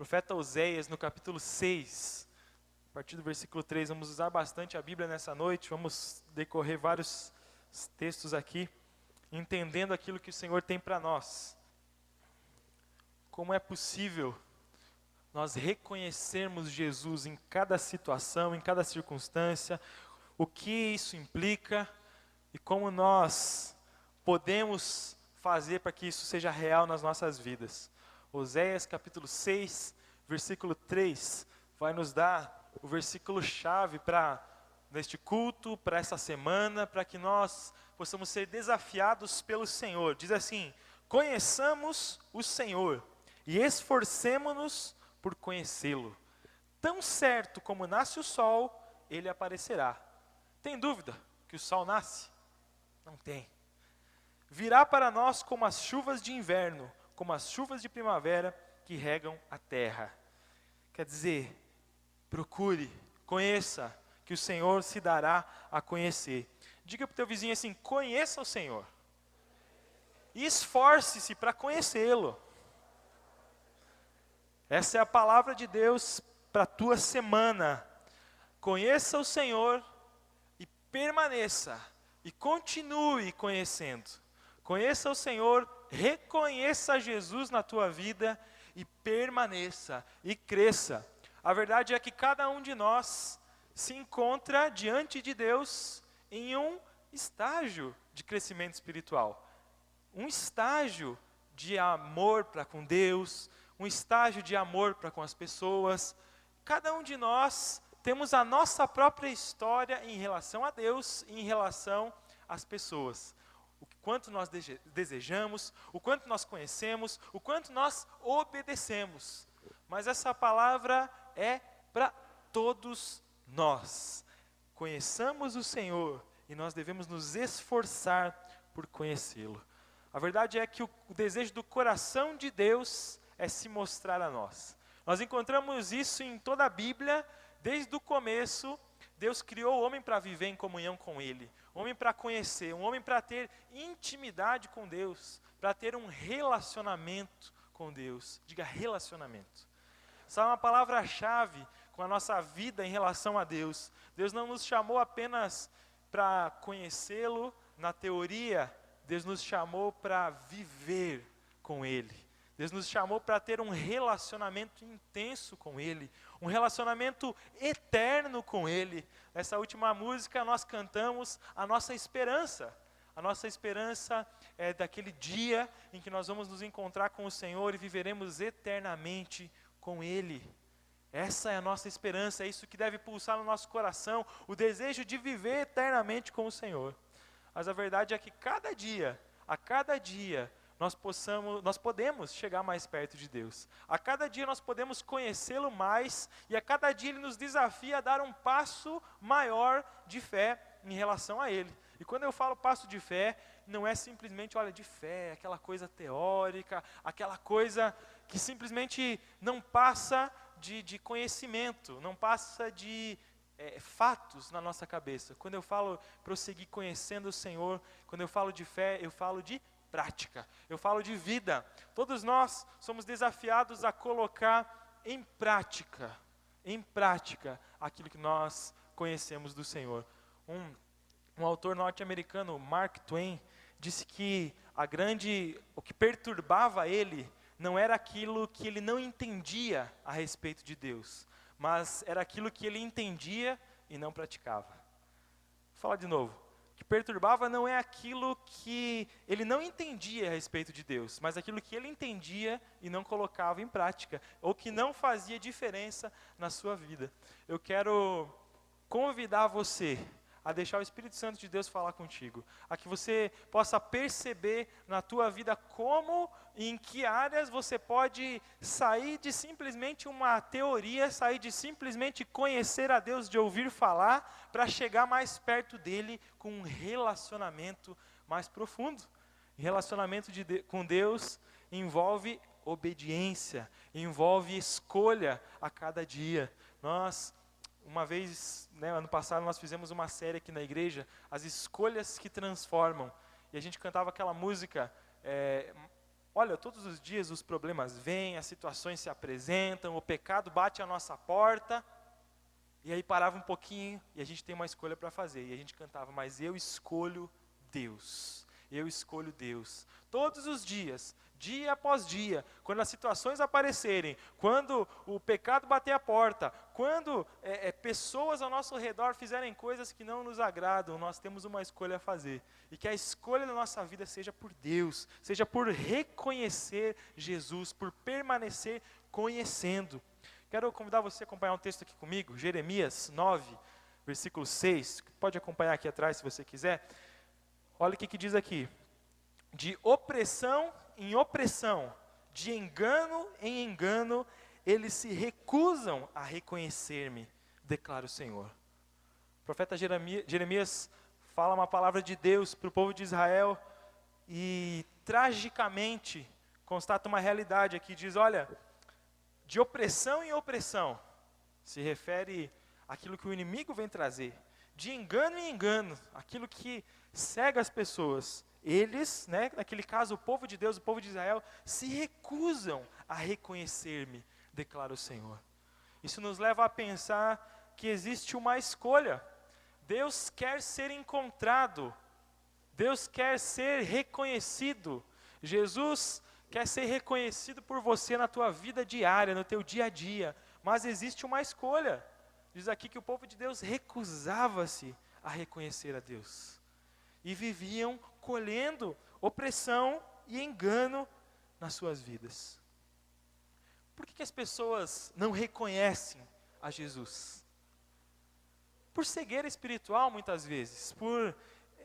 Profeta Oséias, no capítulo 6, a partir do versículo 3, vamos usar bastante a Bíblia nessa noite, vamos decorrer vários textos aqui, entendendo aquilo que o Senhor tem para nós. Como é possível nós reconhecermos Jesus em cada situação, em cada circunstância, o que isso implica e como nós podemos fazer para que isso seja real nas nossas vidas. Oséias capítulo 6, versículo 3, vai nos dar o versículo chave para neste culto, para essa semana, para que nós possamos ser desafiados pelo Senhor. Diz assim: conheçamos o Senhor e esforcemo-nos por conhecê-lo. Tão certo como nasce o sol, ele aparecerá. Tem dúvida que o sol nasce? Não tem. Virá para nós como as chuvas de inverno, como as chuvas de primavera que regam a terra. Quer dizer, procure, conheça, que o Senhor se dará a conhecer. Diga para o teu vizinho assim: conheça o Senhor. E esforce-se para conhecê-lo. Essa é a palavra de Deus para a tua semana. Conheça o Senhor e permaneça, e continue conhecendo. Conheça o Senhor, reconheça Jesus na tua vida e permaneça e cresça. A verdade é que cada um de nós se encontra diante de Deus em um estágio de crescimento espiritual. Um estágio de amor para com Deus, um estágio de amor para com as pessoas. Cada um de nós temos a nossa própria história em relação a Deus e em relação às pessoas. O quanto nós desejamos, o quanto nós conhecemos, o quanto nós obedecemos. Mas essa palavra é para todos nós. Conheçamos o Senhor e nós devemos nos esforçar por conhecê-lo. A verdade é que o desejo do coração de Deus é se mostrar a nós. Nós encontramos isso em toda a Bíblia, desde o começo. Deus criou o homem para viver em comunhão com Ele, o homem para conhecer, um homem para ter intimidade com Deus, para ter um relacionamento com Deus. Diga relacionamento. Essa é uma palavra-chave com a nossa vida em relação a Deus. Deus não nos chamou apenas para conhecê-lo na teoria, Deus nos chamou para viver com Ele. Deus nos chamou para ter um relacionamento intenso com Ele, um relacionamento eterno com Ele. Nessa última música nós cantamos a nossa esperança. A nossa esperança é daquele dia em que nós vamos nos encontrar com o Senhor e viveremos eternamente com Ele. Essa é a nossa esperança, é isso que deve pulsar no nosso coração, o desejo de viver eternamente com o Senhor. Mas a verdade é que a cada dia, nós podemos chegar mais perto de Deus. A cada dia nós podemos conhecê-lo mais e a cada dia Ele nos desafia a dar um passo maior de fé em relação a Ele. E quando eu falo passo de fé, não é simplesmente, de fé, aquela coisa teórica, aquela coisa que simplesmente não passa de conhecimento, não passa de fatos na nossa cabeça. Quando eu falo prosseguir conhecendo o Senhor, quando eu falo de fé, eu falo de prática, eu falo de vida. Todos nós somos desafiados a colocar em prática aquilo que nós conhecemos do Senhor. Um autor norte-americano, Mark Twain, disse que o que perturbava ele não era aquilo que ele não entendia a respeito de Deus, mas era aquilo que ele entendia e não praticava. Vou falar de novo. O que perturbava não é aquilo que ele não entendia a respeito de Deus, mas aquilo que ele entendia e não colocava em prática, ou que não fazia diferença na sua vida. Eu quero convidar você a deixar o Espírito Santo de Deus falar contigo, a que você possa perceber na tua vida como e em que áreas você pode sair de simplesmente uma teoria, sair de simplesmente conhecer a Deus, de ouvir falar, para chegar mais perto dele com um relacionamento mais profundo. Relacionamento com Deus envolve obediência, envolve escolha a cada dia. Uma vez, ano passado, nós fizemos uma série aqui na igreja, As Escolhas que Transformam. E a gente cantava aquela música, Olha, todos os dias os problemas vêm, as situações se apresentam, o pecado bate à nossa porta, e aí parava um pouquinho e a gente tem uma escolha para fazer. E a gente cantava, mas eu escolho Deus. Eu escolho Deus. Todos os dias, dia após dia, quando as situações aparecerem, quando o pecado bater a porta, quando pessoas ao nosso redor fizerem coisas que não nos agradam, nós temos uma escolha a fazer. E que a escolha da nossa vida seja por Deus, seja por reconhecer Jesus, por permanecer conhecendo. Quero convidar você a acompanhar um texto aqui comigo, Jeremias 9, versículo 6. Pode acompanhar aqui atrás se você quiser. Olha o que diz aqui. De opressão em opressão, de engano em engano, eles se recusam a reconhecer-me, declara o Senhor. O profeta Jeremias fala uma palavra de Deus para o povo de Israel e tragicamente constata uma realidade aqui. Diz, olha, de opressão em opressão, se refere àquilo que o inimigo vem trazer. De engano em engano, aquilo que cega as pessoas. Eles, naquele caso o povo de Deus, o povo de Israel, se recusam a reconhecer-me, declara o Senhor. Isso nos leva a pensar que existe uma escolha. Deus quer ser encontrado, Deus quer ser reconhecido. Jesus quer ser reconhecido por você na tua vida diária, no teu dia a dia, mas existe uma escolha. Diz aqui que o povo de Deus recusava-se a reconhecer a Deus. E viviam colhendo opressão e engano nas suas vidas. Por que as pessoas não reconhecem a Jesus? Por cegueira espiritual, muitas vezes, por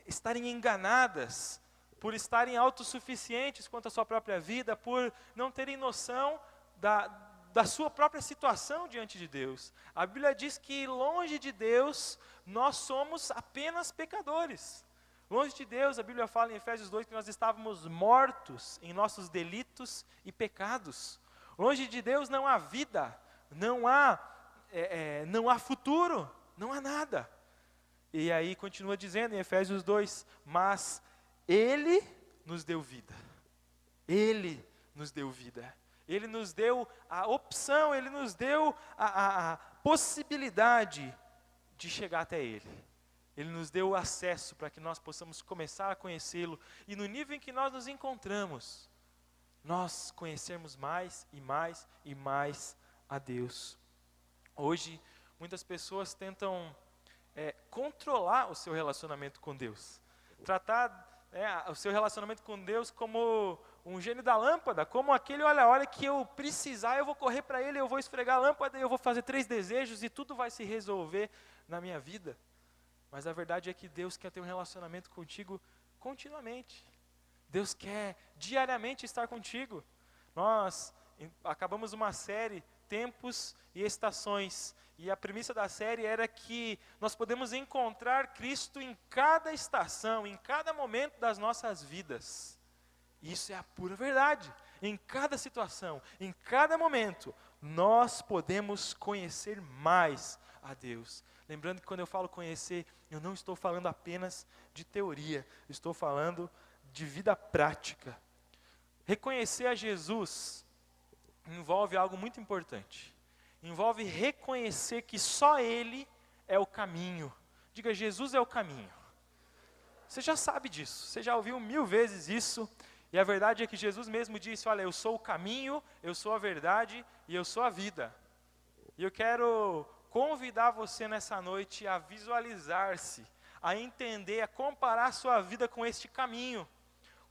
estarem enganadas, por estarem autossuficientes quanto à sua própria vida, por não terem noção da sua própria situação diante de Deus. A Bíblia diz que longe de Deus, nós somos apenas pecadores. Longe de Deus, a Bíblia fala em Efésios 2 que nós estávamos mortos em nossos delitos e pecados. Longe de Deus não há vida, não há futuro, não há nada. E aí continua dizendo em Efésios 2, mas Ele nos deu vida. Ele nos deu vida. Ele nos deu a opção, Ele nos deu a possibilidade de chegar até Ele. Ele nos deu o acesso para que nós possamos começar a conhecê-lo. E no nível em que nós nos encontramos, nós conhecermos mais e mais e mais a Deus. Hoje, muitas pessoas tentam controlar o seu relacionamento com Deus. Tratar o seu relacionamento com Deus como um gênio da lâmpada, como aquele, olha que eu precisar, eu vou correr para Ele, eu vou esfregar a lâmpada, eu vou fazer 3 desejos e tudo vai se resolver na minha vida. Mas a verdade é que Deus quer ter um relacionamento contigo continuamente. Deus quer diariamente estar contigo. Nós acabamos uma série, Tempos e Estações, e a premissa da série era que nós podemos encontrar Cristo em cada estação, em cada momento das nossas vidas. Isso é a pura verdade. Em cada situação, em cada momento, nós podemos conhecer mais a Deus. Lembrando que quando eu falo conhecer, eu não estou falando apenas de teoria, estou falando de vida prática. Reconhecer a Jesus envolve algo muito importante. Envolve reconhecer que só Ele é o caminho. Diga, Jesus é o caminho. Você já sabe disso, você já ouviu 1000 vezes isso. E a verdade é que Jesus mesmo disse, olha, eu sou o caminho, eu sou a verdade e eu sou a vida. E eu quero convidar você nessa noite a visualizar-se, a entender, a comparar a sua vida com este caminho.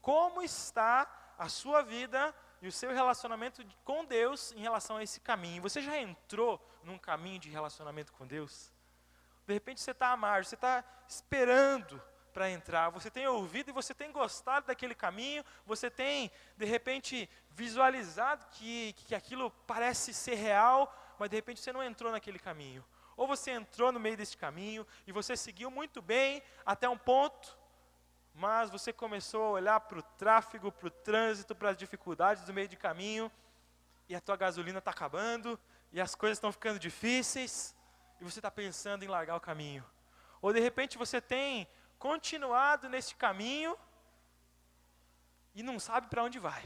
Como está a sua vida e o seu relacionamento com Deus em relação a esse caminho? Você já entrou num caminho de relacionamento com Deus? De repente você está à margem, você está esperando para entrar, você tem ouvido e você tem gostado daquele caminho, você tem, de repente, visualizado que aquilo parece ser real, mas de repente você não entrou naquele caminho. Ou você entrou no meio desse caminho e você seguiu muito bem até um ponto, mas você começou a olhar para o tráfego, para o trânsito, para as dificuldades do meio de caminho, e a tua gasolina está acabando, e as coisas estão ficando difíceis, e você está pensando em largar o caminho. Ou de repente você tem continuado nesse caminho e não sabe para onde vai.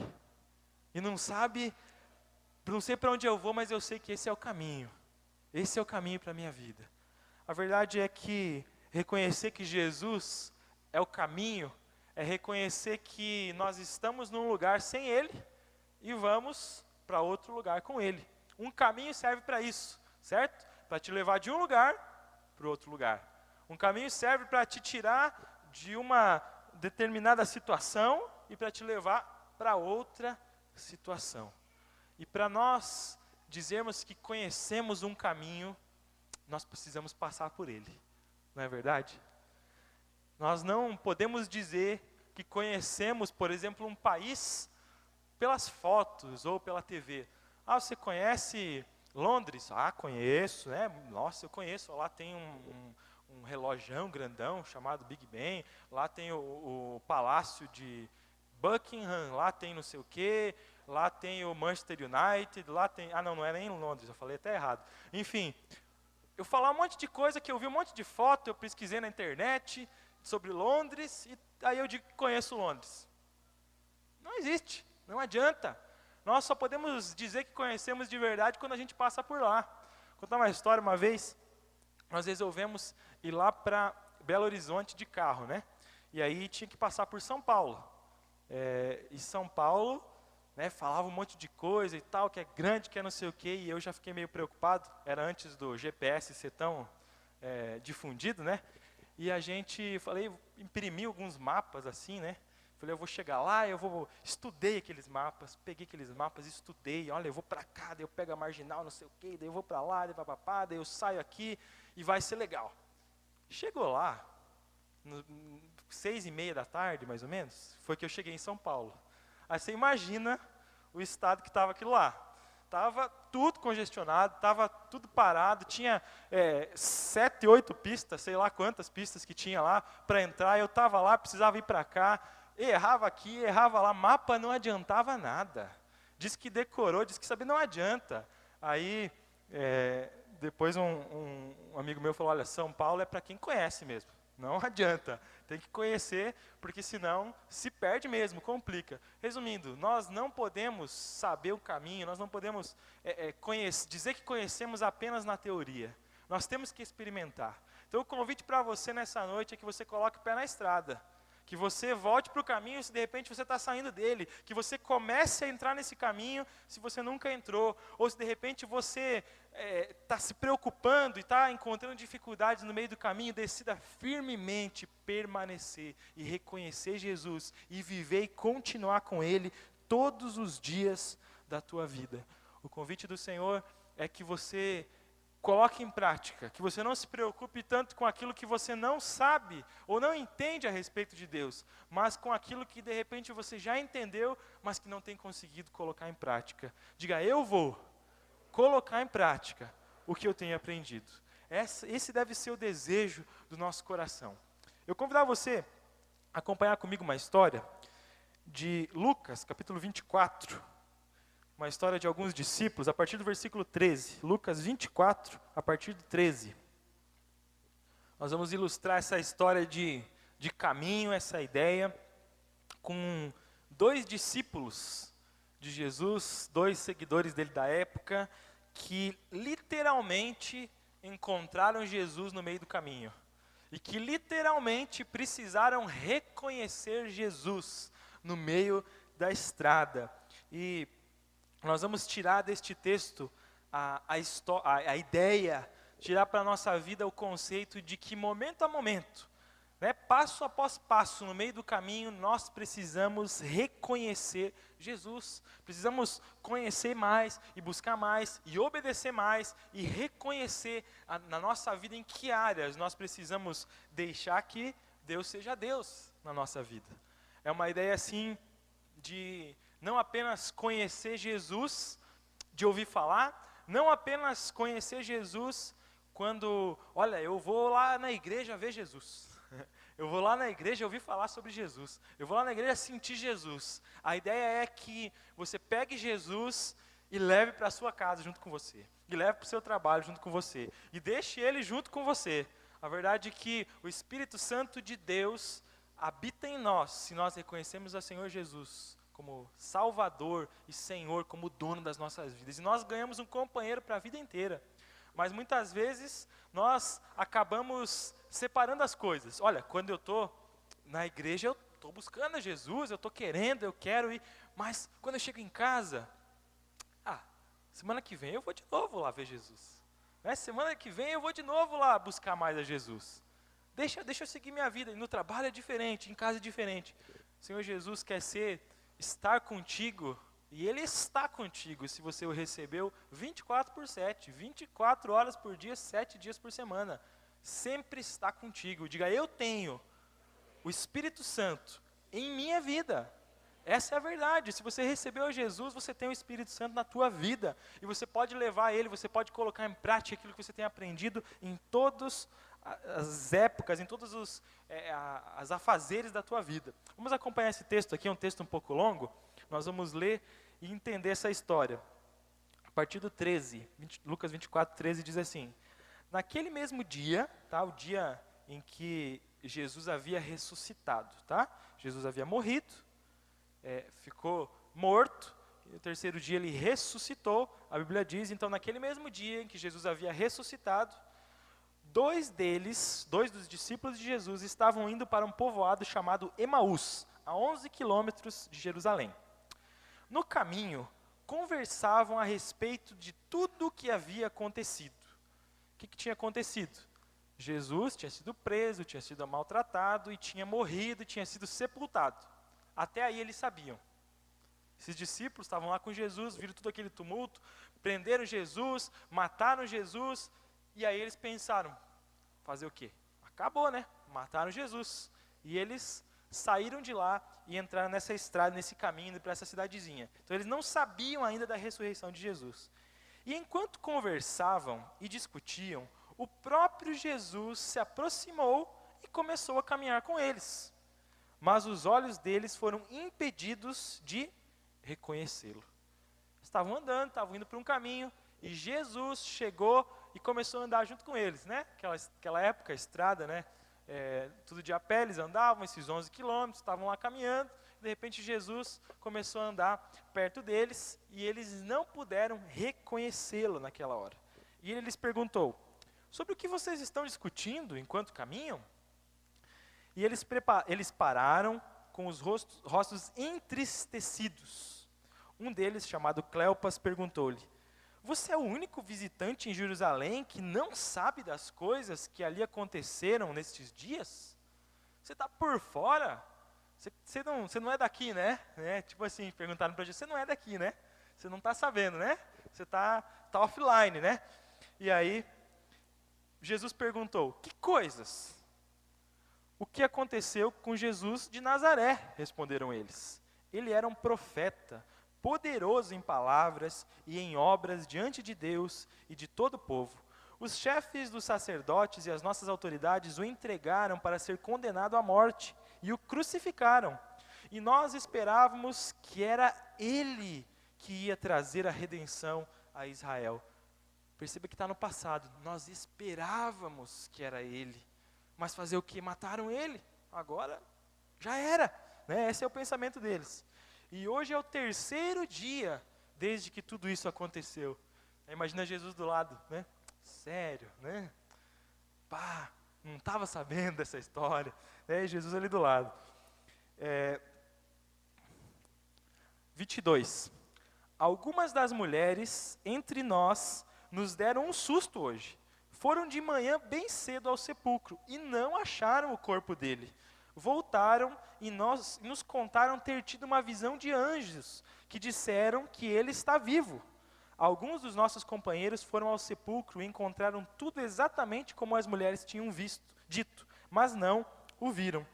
e não sabe, não sei para onde eu vou, mas eu sei que esse é o caminho. Esse é o caminho para a minha vida. A verdade é que reconhecer que Jesus é o caminho, é reconhecer que nós estamos num lugar sem Ele e vamos para outro lugar com Ele. Um caminho serve para isso, certo? Para te levar de um lugar para o outro lugar. Um caminho serve para te tirar de uma determinada situação e para te levar para outra situação. E para nós dizermos que conhecemos um caminho, nós precisamos passar por ele, não é verdade? Nós não podemos dizer que conhecemos, por exemplo, um país pelas fotos ou pela TV. Ah, você conhece Londres? Ah, conheço, né? Nossa, eu conheço. Lá tem um relojão grandão chamado Big Ben. Lá tem o Palácio de Buckingham. Lá tem não sei o quê. Lá tem o Manchester United. Lá tem... Ah, não era em Londres. Eu falei até errado. Enfim, eu falar um monte de coisa que eu vi um monte de foto. Eu pesquisei na internet sobre Londres. E aí eu digo que conheço Londres. Não existe. Não adianta. Nós só podemos dizer que conhecemos de verdade quando a gente passa por lá. Vou contar uma história. Uma vez, nós resolvemos ir lá para Belo Horizonte de carro, né? E aí tinha que passar por São Paulo. E São Paulo, né, falava um monte de coisa e tal, que é grande, que é não sei o quê, e eu já fiquei meio preocupado. Era antes do GPS ser tão difundido, né? E a gente, imprimi alguns mapas assim, né? Falei, eu vou chegar lá, estudei aqueles mapas, peguei aqueles mapas, estudei, olha, eu vou para cá, daí eu pego a marginal, não sei o quê, daí eu vou para lá, daí papapá, daí eu saio aqui e vai ser legal. Chegou lá, 6:30 da tarde, mais ou menos, foi que eu cheguei em São Paulo. Aí você imagina o estado que estava aquilo lá. Estava tudo congestionado, estava tudo parado, tinha 7, 8 pistas, sei lá quantas pistas que tinha lá para entrar, eu estava lá, precisava ir para cá, errava aqui, errava lá, mapa não adiantava nada. Diz que decorou, diz que sabia, não adianta. Aí, depois um amigo meu falou, olha, São Paulo é para quem conhece mesmo, não adianta. Tem que conhecer, porque senão se perde mesmo, complica. Resumindo, nós não podemos saber o caminho, nós não podemos dizer que conhecemos apenas na teoria. Nós temos que experimentar. Então o convite para você nessa noite é que você coloque o pé na estrada. Que você volte para o caminho se de repente você está saindo dele. Que você comece a entrar nesse caminho se você nunca entrou. Ou se de repente você está se preocupando e está encontrando dificuldades no meio do caminho, decida firmemente permanecer e reconhecer Jesus e viver e continuar com Ele todos os dias da tua vida. O convite do Senhor é que você coloque em prática, que você não se preocupe tanto com aquilo que você não sabe ou não entende a respeito de Deus, mas com aquilo que de repente você já entendeu, mas que não tem conseguido colocar em prática. Diga, eu vou colocar em prática o que eu tenho aprendido. Esse deve ser o desejo do nosso coração. Eu convidar você a acompanhar comigo uma história de Lucas, capítulo 24, uma história de alguns discípulos, a partir do versículo 13. Lucas 24, a partir do 13. Nós vamos ilustrar essa história de caminho, essa ideia, com 2 discípulos de Jesus, 2 seguidores dele da época, que literalmente encontraram Jesus no meio do caminho. E que literalmente precisaram reconhecer Jesus no meio da estrada. E nós vamos tirar deste texto a ideia, tirar para a nossa vida o conceito de que momento a momento, né, passo após passo, no meio do caminho, nós precisamos reconhecer Jesus. Precisamos conhecer mais e buscar mais e obedecer mais e reconhecer na nossa vida em que áreas nós precisamos deixar que Deus seja Deus na nossa vida. É uma ideia assim de não apenas conhecer Jesus, de ouvir falar, não apenas conhecer Jesus quando, olha, eu vou lá na igreja ver Jesus. Eu vou lá na igreja ouvir falar sobre Jesus. Eu vou lá na igreja sentir Jesus. A ideia é que você pegue Jesus e leve para a sua casa junto com você. E leve para o seu trabalho junto com você. E deixe ele junto com você. A verdade é que o Espírito Santo de Deus habita em nós, se nós reconhecemos o Senhor Jesus como Salvador e Senhor, como dono das nossas vidas. E nós ganhamos um companheiro para a vida inteira. Mas muitas vezes nós acabamos separando as coisas. Olha, quando eu estou na igreja, eu estou buscando a Jesus, eu estou querendo, eu quero ir. Mas quando eu chego em casa, semana que vem eu vou de novo lá ver Jesus. Semana que vem eu vou de novo lá buscar mais a Jesus. Deixa eu seguir minha vida. No trabalho é diferente, em casa é diferente. O Senhor Jesus quer estar contigo, e Ele está contigo se você o recebeu 24/7, 24 horas por dia, 7 dias por semana. Sempre está contigo. Diga, eu tenho o Espírito Santo em minha vida. Essa é a verdade. Se você recebeu a Jesus, você tem o Espírito Santo na tua vida. E você pode levar ele, você pode colocar em prática aquilo que você tem aprendido em todas as épocas, em todos os afazeres da tua vida. Vamos acompanhar esse texto aqui, é um texto um pouco longo. Nós vamos ler e entender essa história. A partir do 13, Lucas 24:13 diz assim: naquele mesmo dia, o dia em que Jesus havia ressuscitado, Jesus havia morrido, ficou morto, e no terceiro dia ele ressuscitou, a Bíblia diz. Então naquele mesmo dia em que Jesus havia ressuscitado, dois dos discípulos de Jesus estavam indo para um povoado chamado Emaús, a 11 quilômetros de Jerusalém. No caminho, conversavam a respeito de tudo o que havia acontecido. O que tinha acontecido? Jesus tinha sido preso, tinha sido maltratado, e tinha morrido, tinha sido sepultado. Até aí eles sabiam. Esses discípulos estavam lá com Jesus, viram todo aquele tumulto, prenderam Jesus, mataram Jesus, e aí eles pensaram, fazer o quê? Acabou, né? Mataram Jesus. E eles saíram de lá e entraram nessa estrada, nesse caminho, para essa cidadezinha. Então eles não sabiam ainda da ressurreição de Jesus. E enquanto conversavam e discutiam, o próprio Jesus se aproximou e começou a caminhar com eles. Mas os olhos deles foram impedidos de reconhecê-lo. Estavam andando, estavam indo para um caminho, e Jesus chegou e começou a andar junto com eles, né? Aquela época, a estrada, né? Tudo de a pé, eles andavam esses 11 quilômetros, estavam lá caminhando, de repente Jesus começou a andar perto deles, e eles não puderam reconhecê-lo naquela hora. E ele lhes perguntou: sobre o que vocês estão discutindo enquanto caminham? E eles pararam com os rostos entristecidos. Um deles, chamado Cleopas, perguntou-lhe: você é o único visitante em Jerusalém que não sabe das coisas que ali aconteceram nestes dias? Você está por fora? Você não é daqui, né? Tipo assim, perguntaram para Jesus: você não é daqui, né? Você não está sabendo, né? Você tá offline, né? E aí, Jesus perguntou: que coisas? O que aconteceu com Jesus de Nazaré? Responderam eles. Ele era um profeta, poderoso em palavras e em obras diante de Deus e de todo o povo. Os chefes dos sacerdotes e as nossas autoridades o entregaram para ser condenado à morte e o crucificaram. E nós esperávamos que era ele que ia trazer a redenção a Israel. Perceba que está no passado. Nós esperávamos que era ele. Mas fazer o quê? Mataram ele. Agora já era. Esse é o pensamento deles. E hoje é o terceiro dia desde que tudo isso aconteceu. Imagina Jesus do lado, né? Sério, né? Não estava sabendo dessa história. Jesus ali do lado. 22. Algumas das mulheres entre nós nos deram um susto hoje. Foram de manhã bem cedo ao sepulcro e não acharam o corpo dele. Voltaram e nos contaram ter tido uma visão de anjos que disseram que ele está vivo. Alguns dos nossos companheiros foram ao sepulcro e encontraram tudo exatamente como as mulheres tinham dito, mas não o viram.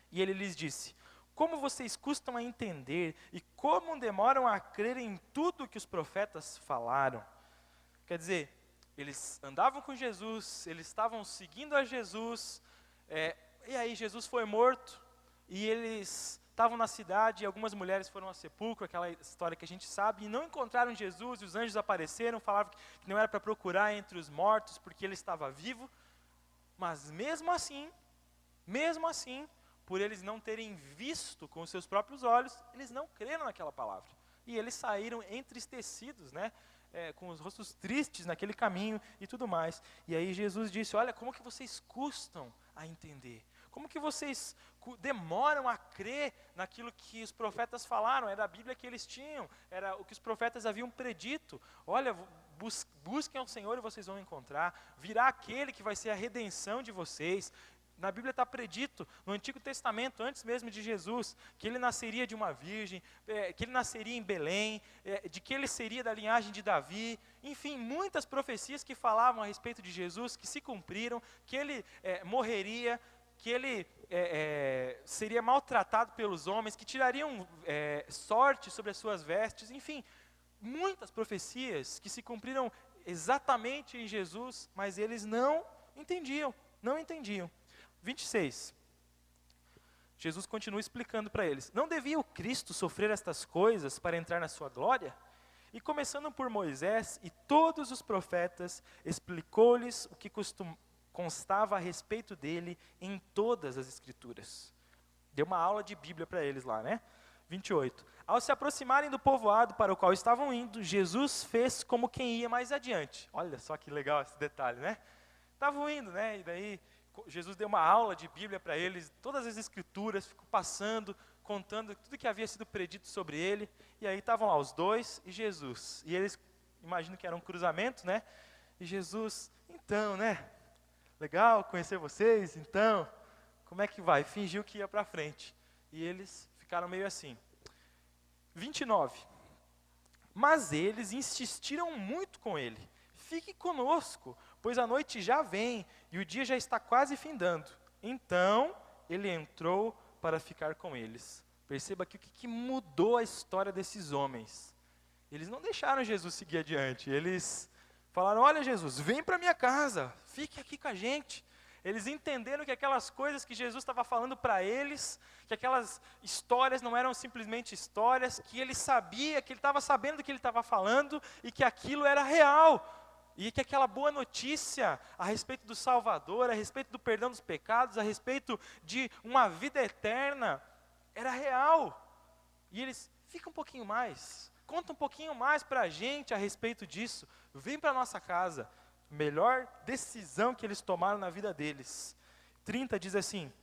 E ele lhes disse: como vocês custam a entender e como demoram a crer em tudo que os profetas falaram? Quer dizer, eles andavam com Jesus, eles estavam seguindo a Jesus, e aí Jesus foi morto, e eles estavam na cidade, e algumas mulheres foram ao sepulcro, aquela história que a gente sabe, e não encontraram Jesus, e os anjos apareceram, falavam que não era para procurar entre os mortos, porque ele estava vivo. Mas mesmo assim, por eles não terem visto com os seus próprios olhos, eles não creram naquela palavra. E eles saíram entristecidos, né? Com os rostos tristes naquele caminho e tudo mais. E aí Jesus disse, olha, como que vocês custam a entender? Como que vocês demoram a crer naquilo que os profetas falaram? Era a Bíblia que eles tinham, era o que os profetas haviam predito. Olha, busquem ao Senhor e vocês vão encontrar. Virá aquele que vai ser a redenção de vocês. Na Bíblia está predito, no Antigo Testamento, antes mesmo de Jesus, que ele nasceria de uma virgem, que ele nasceria em Belém, de que ele seria da linhagem de Davi. Enfim, muitas profecias que falavam a respeito de Jesus, que se cumpriram, que ele morreria, que ele seria maltratado pelos homens, que tirariam sorte sobre as suas vestes. Enfim, muitas profecias que se cumpriram exatamente em Jesus, mas eles não entendiam. 26. Jesus continua explicando para eles. Não devia o Cristo sofrer estas coisas para entrar na sua glória? E começando por Moisés e todos os profetas, explicou-lhes o que constava a respeito dele em todas as Escrituras. Deu uma aula de Bíblia para eles lá, né? 28. Ao se aproximarem do povoado para o qual estavam indo, Jesus fez como quem ia mais adiante. Olha só que legal esse detalhe, né? Estavam indo, né? E daí Jesus deu uma aula de Bíblia para eles, todas as Escrituras, ficou passando, contando tudo que havia sido predito sobre ele. E aí estavam lá os dois e Jesus. E eles, imagino que era um cruzamento, né? E Jesus, então, né? Legal conhecer vocês, então, como é que vai? Fingiu que ia para frente. E eles ficaram meio assim. 29. Mas eles insistiram muito com ele. Fique conosco, pois a noite já vem e o dia já está quase findando. Então, ele entrou para ficar com eles. Perceba aqui o que mudou a história desses homens. Eles não deixaram Jesus seguir adiante. Eles falaram, olha Jesus, vem para minha casa, fique aqui com a gente. Eles entenderam que aquelas coisas que Jesus estava falando para eles, que aquelas histórias não eram simplesmente histórias, que ele sabia, que ele estava sabendo do que ele estava falando e que aquilo era real. E que aquela boa notícia a respeito do Salvador, a respeito do perdão dos pecados, a respeito de uma vida eterna, era real. E eles, fica um pouquinho mais, conta um pouquinho mais para a gente a respeito disso, vem para a nossa casa. Melhor decisão que eles tomaram na vida deles. 30 diz assim,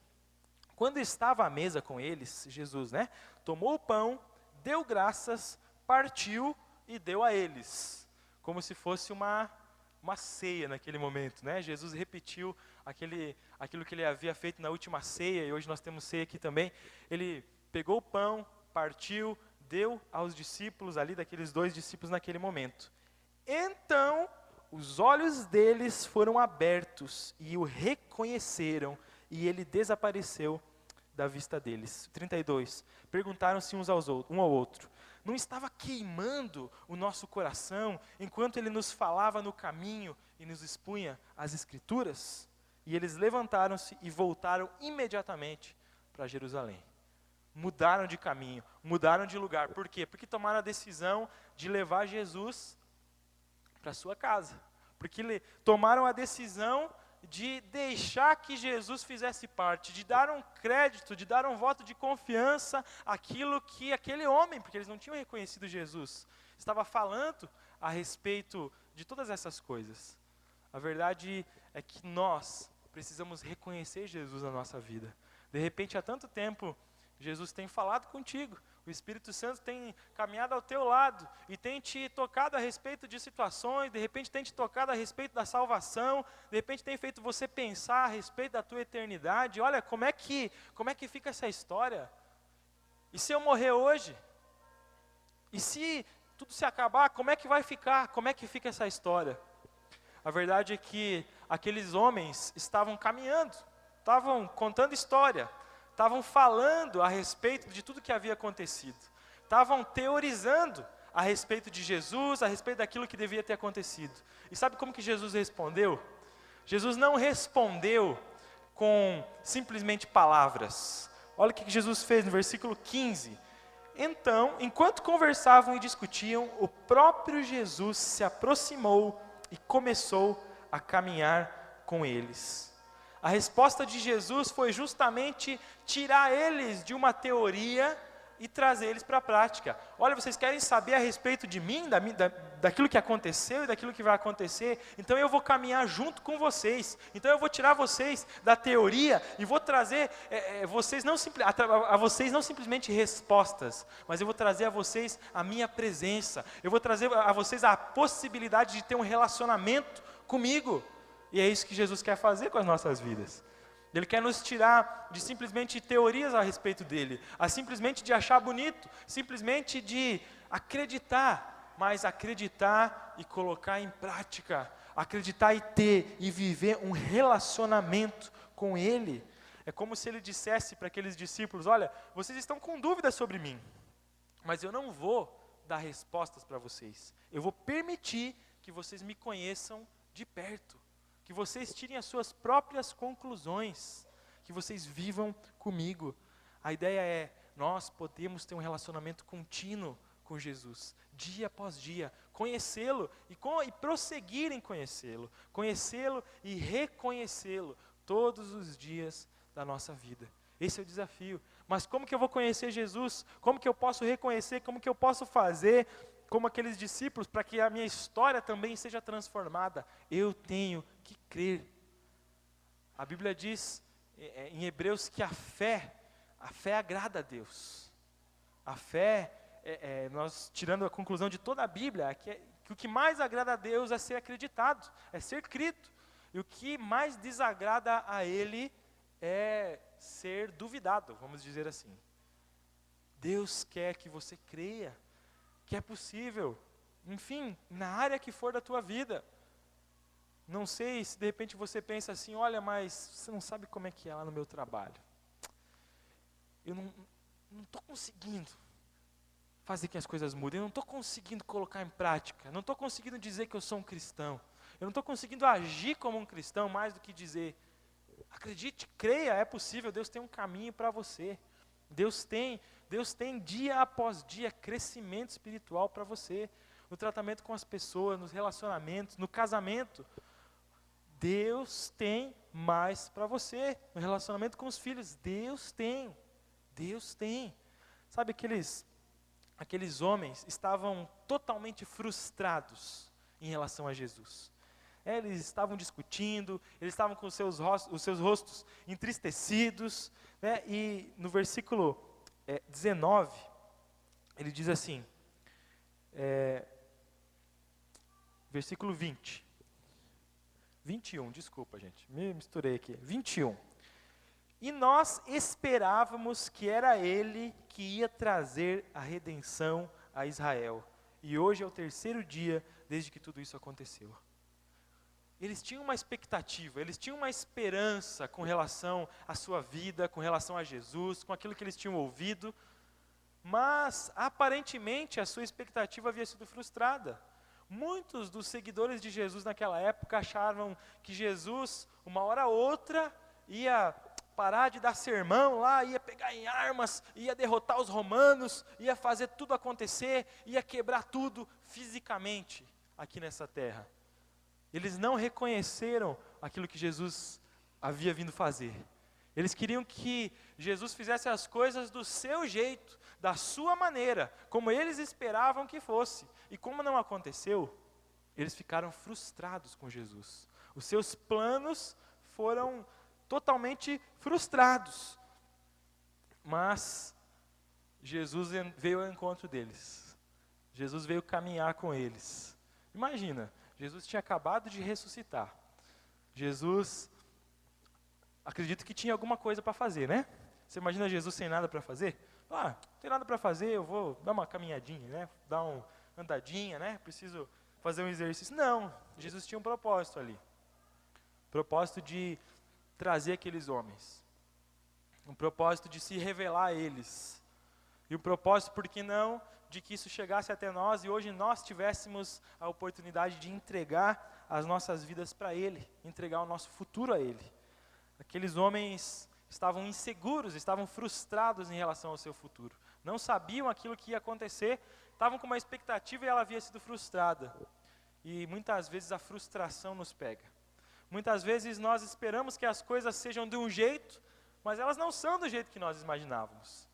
quando estava à mesa com eles, Jesus, né, tomou o pão, deu graças, partiu e deu a eles, como se fosse uma ceia naquele momento, né? Jesus repetiu aquilo que ele havia feito na última ceia, e hoje nós temos ceia aqui também. Ele pegou o pão, partiu, deu aos discípulos ali, daqueles 2 discípulos naquele momento. Então, os olhos deles foram abertos e o reconheceram, e ele desapareceu da vista deles. 32. Perguntaram-se um ao outro. Não estava queimando o nosso coração enquanto ele nos falava no caminho e nos expunha as Escrituras? E eles levantaram-se e voltaram imediatamente para Jerusalém. Mudaram de caminho, mudaram de lugar. Por quê? Porque tomaram a decisão de levar Jesus para sua casa. Porque tomaram a decisão de deixar que Jesus fizesse parte, de dar um crédito, de dar um voto de confiança àquilo que aquele homem, porque eles não tinham reconhecido Jesus, estava falando a respeito de todas essas coisas. A verdade é que nós precisamos reconhecer Jesus na nossa vida. De repente, há tanto tempo, Jesus tem falado contigo, o Espírito Santo tem caminhado ao teu lado e tem te tocado a respeito de situações, de repente tem te tocado a respeito da salvação, de repente tem feito você pensar a respeito da tua eternidade. Olha, como é que fica essa história? E se eu morrer hoje? E se tudo se acabar, como é que vai ficar? Como é que fica essa história? A verdade é que aqueles homens estavam caminhando, estavam contando história, estavam falando a respeito de tudo que havia acontecido. Estavam teorizando a respeito de Jesus, a respeito daquilo que devia ter acontecido. E sabe como que Jesus respondeu? Jesus não respondeu com simplesmente palavras. Olha o que Jesus fez no versículo 15. Então, enquanto conversavam e discutiam, o próprio Jesus se aproximou e começou a caminhar com eles. A resposta de Jesus foi justamente tirar eles de uma teoria e trazer eles para a prática. Olha, vocês querem saber a respeito de mim, daquilo que aconteceu e daquilo que vai acontecer? Então eu vou caminhar junto com vocês. Então eu vou tirar vocês da teoria e vou trazer a vocês não simplesmente respostas, mas eu vou trazer a vocês a minha presença. Eu vou trazer a vocês a possibilidade de ter um relacionamento comigo. E é isso que Jesus quer fazer com as nossas vidas. Ele quer nos tirar de simplesmente teorias a respeito dele, a simplesmente de achar bonito, simplesmente de acreditar, mas acreditar e colocar em prática, acreditar e ter e viver um relacionamento com ele. É como se ele dissesse para aqueles discípulos: olha, vocês estão com dúvidas sobre mim, mas eu não vou dar respostas para vocês, eu vou permitir que vocês me conheçam de perto, que vocês tirem as suas próprias conclusões, que vocês vivam comigo. A ideia é, nós podemos ter um relacionamento contínuo com Jesus, dia após dia, conhecê-lo e prosseguir em conhecê-lo e reconhecê-lo todos os dias da nossa vida. Esse é o desafio. Mas como que eu vou conhecer Jesus? Como que eu posso reconhecer? Como que eu posso fazer como aqueles discípulos, para que a minha história também seja transformada? Eu tenho que crer. A Bíblia diz em Hebreus que a fé agrada a Deus. A fé, nós tirando a conclusão de toda a Bíblia, que o que mais agrada a Deus é ser acreditado, é ser crido. E o que mais desagrada a Ele é ser duvidado, vamos dizer assim. Deus quer que você creia que é possível, enfim, na área que for da tua vida. Não sei se de repente você pensa assim: olha, mas você não sabe como é que é lá no meu trabalho. Eu não estou conseguindo fazer que as coisas mudem, eu não estou conseguindo colocar em prática, não estou conseguindo dizer que eu sou um cristão, eu não estou conseguindo agir como um cristão mais do que dizer. Acredite, creia, é possível, Deus tem um caminho para você. Deus tem dia após dia crescimento espiritual para você, no tratamento com as pessoas, nos relacionamentos, no casamento. Deus tem mais para você, no relacionamento com os filhos. Deus tem. Sabe, aqueles homens estavam totalmente frustrados em relação a Jesus. Eles estavam discutindo, eles estavam com os seus rostos entristecidos, né? E no versículo 19, ele diz assim, versículo 21, desculpa gente, me misturei aqui, 21. E nós esperávamos que era Ele que ia trazer a redenção a Israel. E hoje é o terceiro dia desde que tudo isso aconteceu. Eles tinham uma expectativa, eles tinham uma esperança com relação à sua vida, com relação a Jesus, com aquilo que eles tinham ouvido, mas aparentemente a sua expectativa havia sido frustrada. Muitos dos seguidores de Jesus naquela época achavam que Jesus, uma hora ou outra, ia parar de dar sermão lá, ia pegar em armas, ia derrotar os romanos, ia fazer tudo acontecer, ia quebrar tudo fisicamente aqui nessa terra. Eles não reconheceram aquilo que Jesus havia vindo fazer. Eles queriam que Jesus fizesse as coisas do seu jeito, da sua maneira, como eles esperavam que fosse. E como não aconteceu, eles ficaram frustrados com Jesus. Os seus planos foram totalmente frustrados. Mas Jesus veio ao encontro deles. Jesus veio caminhar com eles. Imagina, Jesus tinha acabado de ressuscitar. Jesus, acredito que tinha alguma coisa para fazer, né? Você imagina Jesus sem nada para fazer? Não tem nada para fazer, eu vou dar uma caminhadinha, né? Dar uma andadinha, né? Preciso fazer um exercício. Não, Jesus tinha um propósito ali. Propósito de trazer aqueles homens. Um propósito de se revelar a eles. E um propósito, por que não, de que isso chegasse até nós e hoje nós tivéssemos a oportunidade de entregar as nossas vidas para Ele, entregar o nosso futuro a Ele. Aqueles homens estavam inseguros, estavam frustrados em relação ao seu futuro. Não sabiam aquilo que ia acontecer, estavam com uma expectativa e ela havia sido frustrada. E muitas vezes a frustração nos pega. Muitas vezes nós esperamos que as coisas sejam de um jeito, mas elas não são do jeito que nós imaginávamos.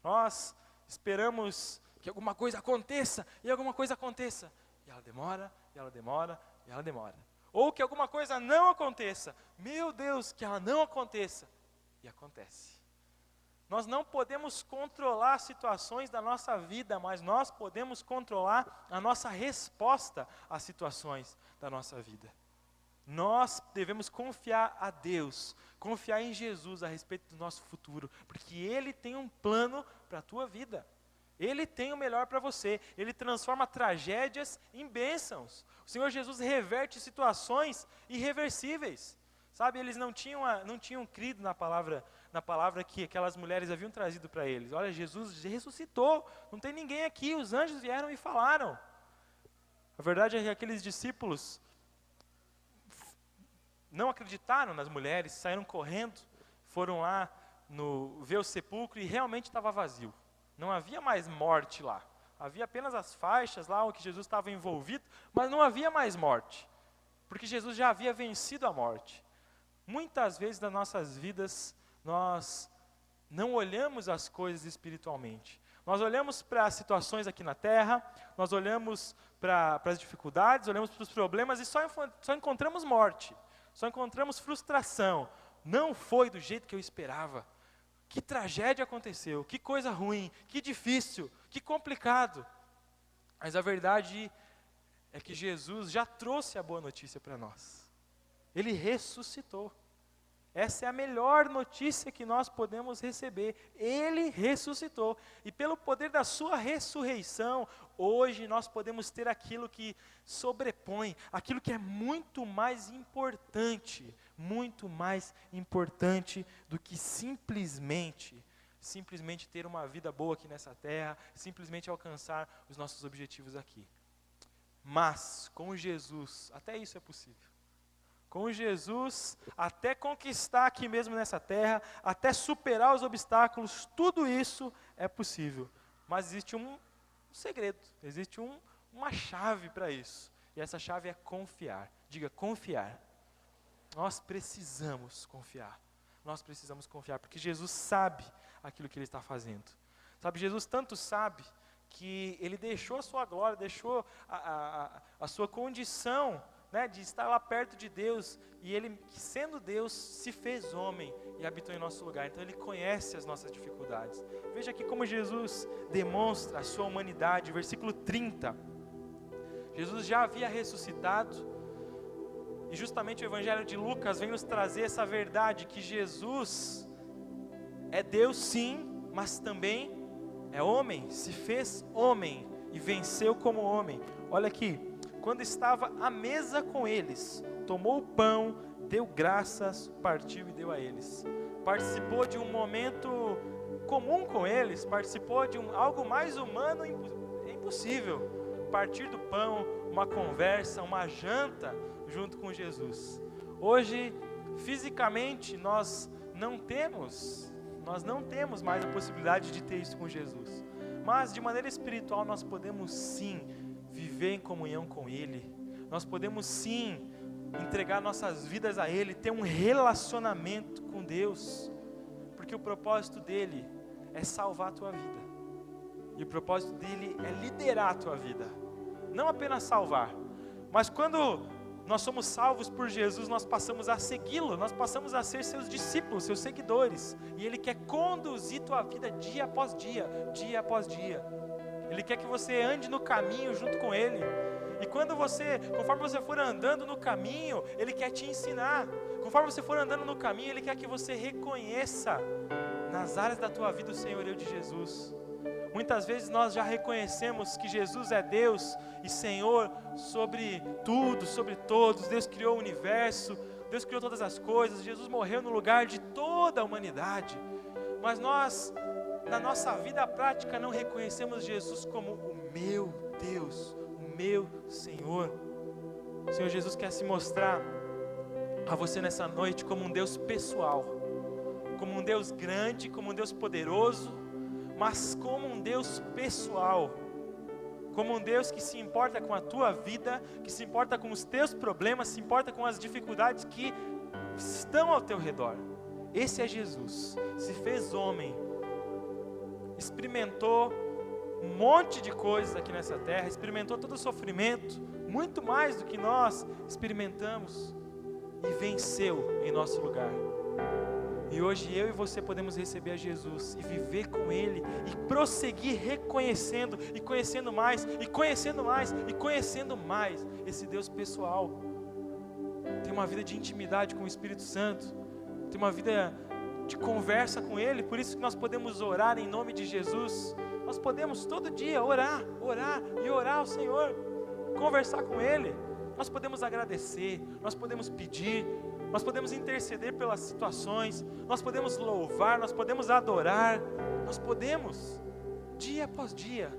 Nós esperamos que alguma coisa aconteça, e alguma coisa aconteça, e ela demora, e ela demora, e ela demora. Ou que alguma coisa não aconteça, meu Deus, que ela não aconteça, e acontece. Nós não podemos controlar situações da nossa vida, mas nós podemos controlar a nossa resposta às situações da nossa vida. Nós devemos confiar a Deus, confiar em Jesus a respeito do nosso futuro, porque Ele tem um plano para a tua vida. Ele tem o melhor para você. Ele transforma tragédias em bênçãos. O Senhor Jesus reverte situações irreversíveis. Sabe, eles não tinham crido na palavra que aquelas mulheres haviam trazido para eles. Olha, Jesus ressuscitou, não tem ninguém aqui, os anjos vieram e falaram. A verdade é que aqueles discípulos não acreditaram nas mulheres, saíram correndo, foram lá ver o sepulcro e realmente estava vazio. Não havia mais morte lá. Havia apenas as faixas lá, onde Jesus estava envolvido, mas não havia mais morte. Porque Jesus já havia vencido a morte. Muitas vezes nas nossas vidas, nós não olhamos as coisas espiritualmente. Nós olhamos para as situações aqui na terra, nós olhamos para as dificuldades, olhamos para os problemas e só encontramos morte. Só encontramos frustração. Não foi do jeito que eu esperava. Que tragédia aconteceu, que coisa ruim, que difícil, que complicado. Mas a verdade é que Jesus já trouxe a boa notícia para nós. Ele ressuscitou. Essa é a melhor notícia que nós podemos receber. Ele ressuscitou. E pelo poder da sua ressurreição, hoje nós podemos ter aquilo que sobrepõe, aquilo que é muito mais importante do que simplesmente ter uma vida boa aqui nessa terra, simplesmente alcançar os nossos objetivos aqui. Mas, com Jesus, até isso é possível. Com Jesus, até conquistar aqui mesmo nessa terra, até superar os obstáculos, tudo isso é possível. Mas existe um segredo, existe uma chave para isso. E essa chave é confiar. Diga, confiar. Nós precisamos confiar. Nós precisamos confiar, porque Jesus sabe aquilo que Ele está fazendo. Sabe, Jesus tanto sabe que Ele deixou a sua glória, deixou a sua condição, né, de estar lá perto de Deus, e Ele, sendo Deus, se fez homem e habitou em nosso lugar. Então Ele conhece as nossas dificuldades. Veja aqui como Jesus demonstra a sua humanidade, versículo 30. Jesus já havia ressuscitado, e justamente o Evangelho de Lucas vem nos trazer essa verdade, que Jesus é Deus sim, mas também é homem, se fez homem e venceu como homem. Olha aqui, quando estava à mesa com eles, tomou o pão, deu graças, partiu e deu a eles. Participou de um momento comum com eles, participou de algo mais humano, é impossível. Partir do pão, uma conversa, uma janta junto com Jesus. Hoje, fisicamente, nós não temos mais a possibilidade de ter isso com Jesus. Mas, de maneira espiritual, nós podemos sim viver em comunhão com Ele. Nós podemos sim entregar nossas vidas a Ele, ter um relacionamento com Deus. Porque o propósito dEle é salvar a tua vida. E o propósito dEle é liderar a tua vida. Não apenas salvar, mas quando nós somos salvos por Jesus, nós passamos a segui-lo, nós passamos a ser seus discípulos, seus seguidores. E Ele quer conduzir tua vida dia após dia, dia após dia. Ele quer que você ande no caminho junto com Ele. E conforme você for andando no caminho, Ele quer te ensinar. Conforme você for andando no caminho, Ele quer que você reconheça nas áreas da tua vida o senhorio de Jesus. Muitas vezes nós já reconhecemos que Jesus é Deus e Senhor sobre tudo, sobre todos. Deus criou o universo, Deus criou todas as coisas, Jesus morreu no lugar de toda a humanidade. Mas nós, na nossa vida prática, não reconhecemos Jesus como o meu Deus, o meu Senhor. O Senhor Jesus quer se mostrar a você nessa noite como um Deus pessoal, como um Deus grande, como um Deus poderoso, mas como um Deus pessoal, como um Deus que se importa com a tua vida, que se importa com os teus problemas, se importa com as dificuldades que estão ao teu redor. Esse é Jesus, se fez homem, experimentou um monte de coisas aqui nessa terra, experimentou todo o sofrimento, muito mais do que nós experimentamos, e venceu em nosso lugar. E hoje eu e você podemos receber a Jesus e viver com Ele e prosseguir reconhecendo e conhecendo mais e conhecendo mais e conhecendo mais esse Deus pessoal. Tem uma vida de intimidade com o Espírito Santo, tem uma vida de conversa com Ele, por isso que nós podemos orar em nome de Jesus. Nós podemos todo dia orar ao Senhor, conversar com Ele. Nós podemos agradecer, nós podemos pedir, nós podemos interceder pelas situações, nós podemos louvar, nós podemos adorar, nós podemos, dia após dia,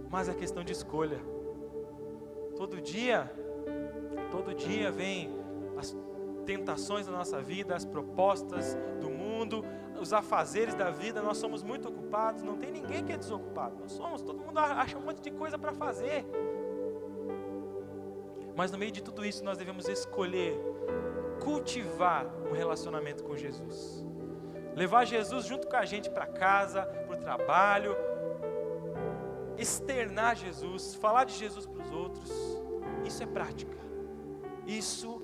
mas é questão de escolha. Todo dia vem as tentações da nossa vida, as propostas do mundo, os afazeres da vida. Nós somos muito ocupados, não tem ninguém que é desocupado, todo mundo acha um monte de coisa para fazer. Mas no meio de tudo isso nós devemos escolher cultivar um relacionamento com Jesus, levar Jesus junto com a gente para casa, para o trabalho, externar Jesus, falar de Jesus para os outros. Isso é prática, isso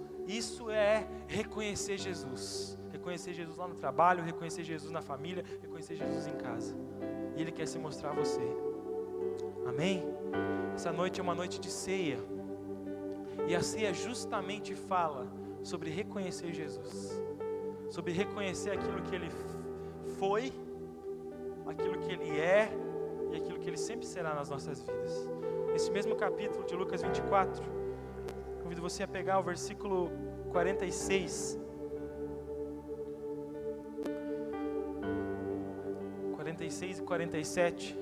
é reconhecer Jesus lá no trabalho, reconhecer Jesus na família, reconhecer Jesus em casa, e Ele quer se mostrar a você. Amém? Essa noite é uma noite de ceia, e a ceia justamente fala sobre reconhecer Jesus, sobre reconhecer aquilo que Ele foi, aquilo que Ele é e aquilo que Ele sempre será nas nossas vidas. Nesse mesmo capítulo de Lucas 24, convido você a pegar o versículo 46. 46 e 47.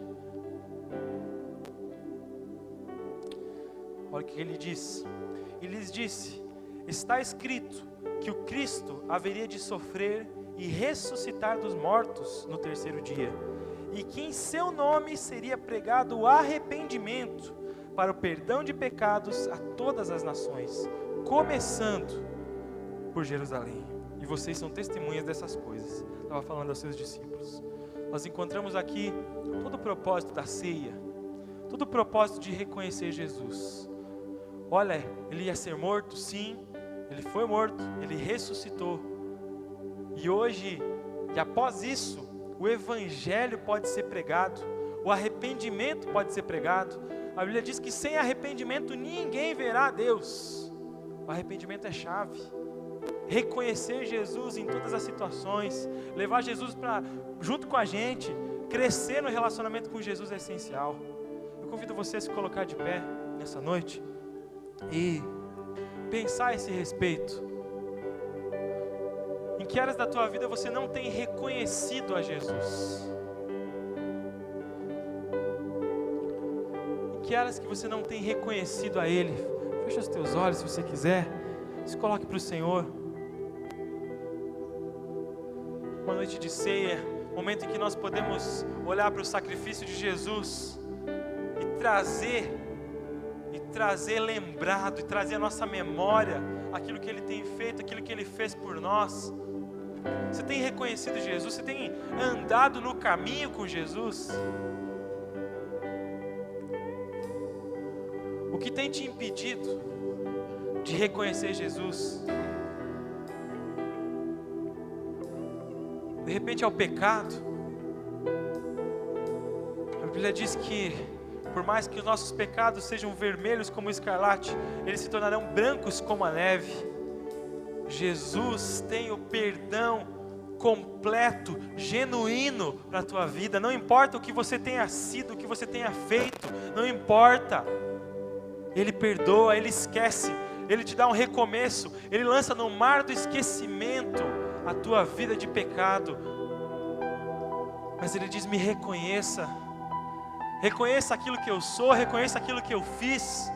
Olha o que ele diz. Ele lhes disse: está escrito que o Cristo haveria de sofrer e ressuscitar dos mortos no terceiro dia, e que em seu nome seria pregado o arrependimento para o perdão de pecados a todas as nações, começando por Jerusalém. E vocês são testemunhas dessas coisas. Estava falando aos seus discípulos. Nós encontramos aqui todo o propósito da ceia, todo o propósito de reconhecer Jesus. Olha, Ele ia ser morto, sim, Ele foi morto, Ele ressuscitou. E hoje, e após isso, o Evangelho pode ser pregado, o arrependimento pode ser pregado. A Bíblia diz que sem arrependimento ninguém verá a Deus. O arrependimento é chave. Reconhecer Jesus em todas as situações, levar Jesus junto com a gente, crescer no relacionamento com Jesus é essencial. Eu convido você a se colocar de pé nessa noite e pensar a esse respeito. Em que áreas da tua vida você não tem reconhecido a Jesus? Em que áreas que você não tem reconhecido a Ele? Fecha os teus olhos se você quiser, se coloque para o Senhor. Uma noite de ceia, momento em que nós podemos olhar para o sacrifício de Jesus e trazer lembrado, e trazer à nossa memória aquilo que Ele tem feito, aquilo que Ele fez por nós. Você tem reconhecido Jesus? Você tem andado no caminho com Jesus? O que tem te impedido de reconhecer Jesus? De repente é o pecado. A Bíblia diz que por mais que os nossos pecados sejam vermelhos como o escarlate, eles se tornarão brancos como a neve. Jesus tem o perdão completo, genuíno para a tua vida. Não importa o que você tenha sido, o que você tenha feito, não importa. Ele perdoa, Ele esquece, Ele te dá um recomeço, Ele lança no mar do esquecimento a tua vida de pecado. Mas Ele diz: me reconheça. Reconheça aquilo que eu sou, reconheça aquilo que eu fiz.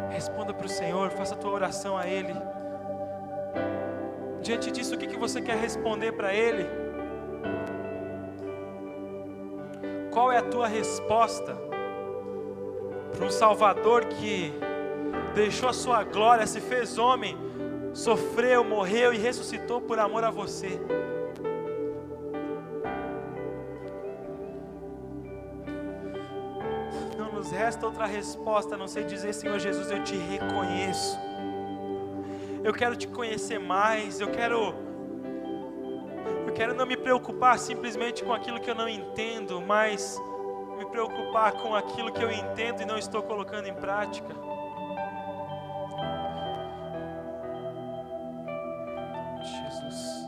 Responda para o Senhor, faça a tua oração a Ele. Diante disso, o que você quer responder para Ele? Qual é a tua resposta para um Salvador que deixou a sua glória, se fez homem, sofreu, morreu e ressuscitou por amor a você? Não nos resta outra resposta a não ser dizer: Senhor Jesus, eu te reconheço. Eu quero te conhecer mais, eu quero não me preocupar simplesmente com aquilo que eu não entendo, mas me preocupar com aquilo que eu entendo e não estou colocando em prática. Jesus,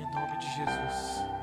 em nome de Jesus.